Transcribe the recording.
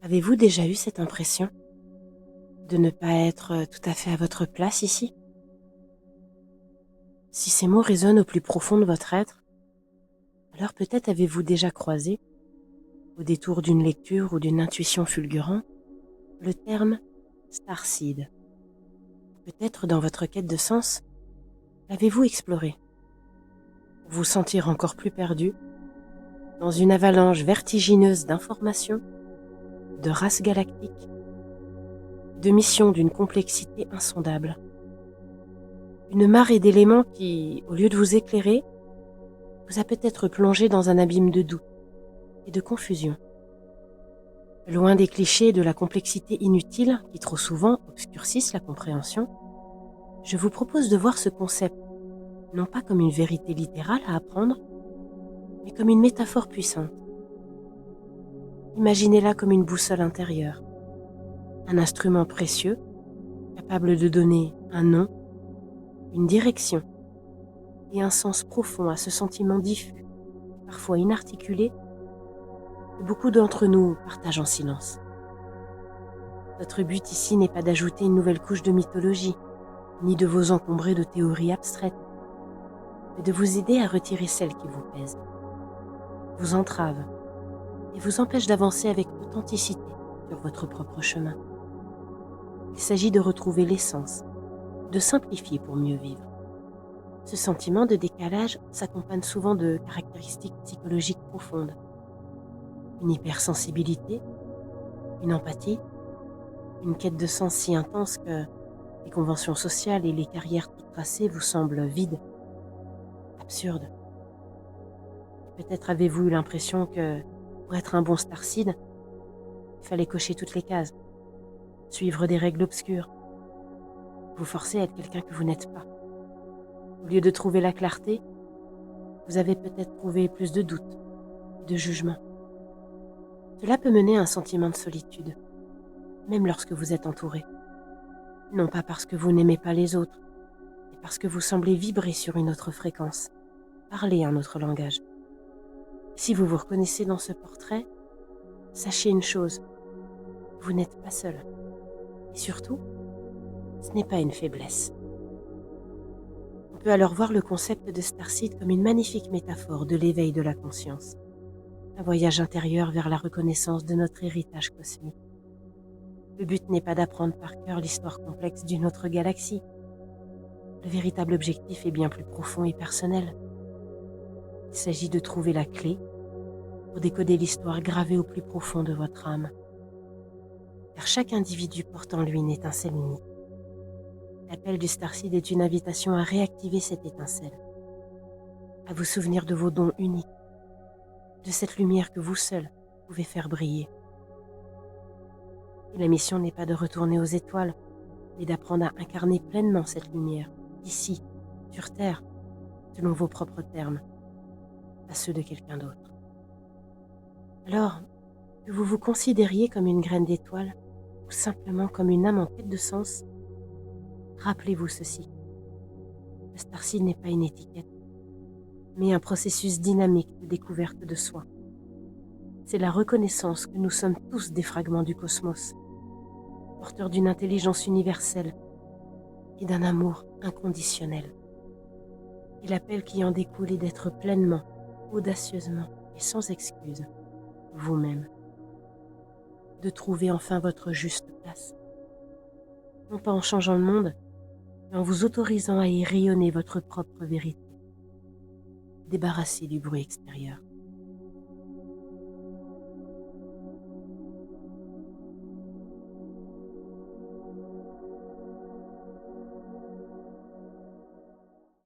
Avez-vous déjà eu cette impression de ne pas être tout à fait à votre place ici? Si ces mots résonnent au plus profond de votre être, alors peut-être avez-vous déjà croisé, au détour d'une lecture ou d'une intuition fulgurante, le terme starseed. Peut-être dans votre quête de sens, l'avez-vous exploré pour vous sentir encore plus perdu dans une avalanche vertigineuse d'informations, de races galactiques, de missions d'une complexité insondable. Une marée d'éléments qui, au lieu de vous éclairer, vous a peut-être plongé dans un abîme de doute et de confusion. Loin des clichés et de la complexité inutile qui trop souvent obscurcissent la compréhension, je vous propose de voir ce concept non pas comme une vérité littérale à apprendre, mais comme une métaphore puissante. Imaginez-la comme une boussole intérieure, un instrument précieux capable de donner un nom, une direction et un sens profond à ce sentiment diffus, parfois inarticulé, que beaucoup d'entre nous partagent en silence. Notre but ici n'est pas d'ajouter une nouvelle couche de mythologie, ni de vous encombrer de théories abstraites, mais de vous aider à retirer celles qui vous pèsent, vous entravent et vous empêchent d'avancer avec authenticité sur votre propre chemin. Il s'agit de retrouver l'essence, de simplifier pour mieux vivre. Ce sentiment de décalage s'accompagne souvent de caractéristiques psychologiques profondes. Une hypersensibilité, une empathie, une quête de sens si intense que les conventions sociales et les carrières toutes tracées vous semblent vides, absurdes. Peut-être avez-vous eu l'impression que, pour être un bon starseed, il fallait cocher toutes les cases, suivre des règles obscures, vous forcer à être quelqu'un que vous n'êtes pas. Au lieu de trouver la clarté, vous avez peut-être trouvé plus de doutes, de jugement. Cela peut mener à un sentiment de solitude, même lorsque vous êtes entouré. Non pas parce que vous n'aimez pas les autres, mais parce que vous semblez vibrer sur une autre fréquence, parler un autre langage. Si vous vous reconnaissez dans ce portrait, sachez une chose, vous n'êtes pas seul. Et surtout, ce n'est pas une faiblesse. On peut alors voir le concept de starseed comme une magnifique métaphore de l'éveil de la conscience, un voyage intérieur vers la reconnaissance de notre héritage cosmique. Le but n'est pas d'apprendre par cœur l'histoire complexe d'une autre galaxie. Le véritable objectif est bien plus profond et personnel. Il s'agit de trouver la clé pour décoder l'histoire gravée au plus profond de votre âme. Car chaque individu porte en lui une étincelle unique. L'appel du starseed est une invitation à réactiver cette étincelle, à vous souvenir de vos dons uniques, de cette lumière que vous seul pouvez faire briller. Et la mission n'est pas de retourner aux étoiles, mais d'apprendre à incarner pleinement cette lumière, ici, sur Terre, selon vos propres termes, pas ceux de quelqu'un d'autre. Alors, que vous vous considériez comme une graine d'étoile, ou simplement comme une âme en quête de sens, rappelez-vous ceci. Le starseed n'est pas une étiquette, mais un processus dynamique de découverte de soi. C'est la reconnaissance que nous sommes tous des fragments du cosmos, porteurs d'une intelligence universelle et d'un amour inconditionnel. Et l'appel qui en découle est d'être pleinement, audacieusement et sans excuse, vous-même. De trouver enfin votre juste place. Non pas en changeant le monde, mais en vous autorisant à y rayonner votre propre vérité. Débarrassez du bruit extérieur.